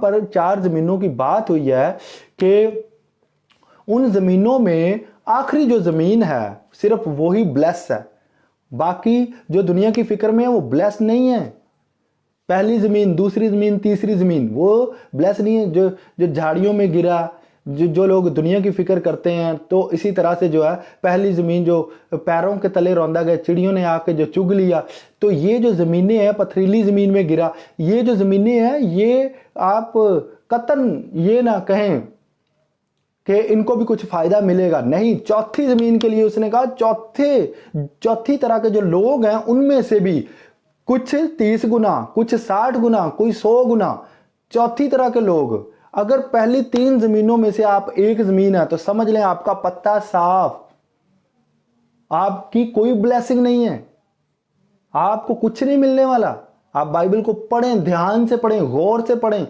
पर 4 जमीनों की बात हुई है कि उन जमीनों में आखिरी जो जमीन है सिर्फ वही ब्लेस है, बाकी जो दुनिया की फिक्र में है वो ब्लेस नहीं है। पहली जमीन, दूसरी जमीन, तीसरी जमीन वो ब्लेस नहीं है। जो जो झाड़ियों में गिरा, जो लोग दुनिया की फिक्र करते हैं, तो इसी तरह से जो है पहली जमीन जो पैरों के तले रौंदा गया, चिड़ियों ने आके जो चुग लिया, तो ये जो जमीनें हैं पथरीली जमीन में गिरा, ये जो जमीनें हैं ये आप कतन ये ना कहें कि इनको भी कुछ फायदा मिलेगा, नहीं। चौथी जमीन के लिए उसने कहा चौथी तरह के जो लोग हैं उनमें से भी कुछ 30 गुना, कुछ 60 गुना, कोई 100 गुना, चौथी तरह के लोग। अगर पहली 3 जमीनों में से आप एक जमीन है तो समझ लें आपका पत्ता साफ, आपकी कोई ब्लेसिंग नहीं है, आपको कुछ नहीं मिलने वाला। आप बाइबल को पढ़ें, ध्यान से पढ़ें, गौर से पढ़ें।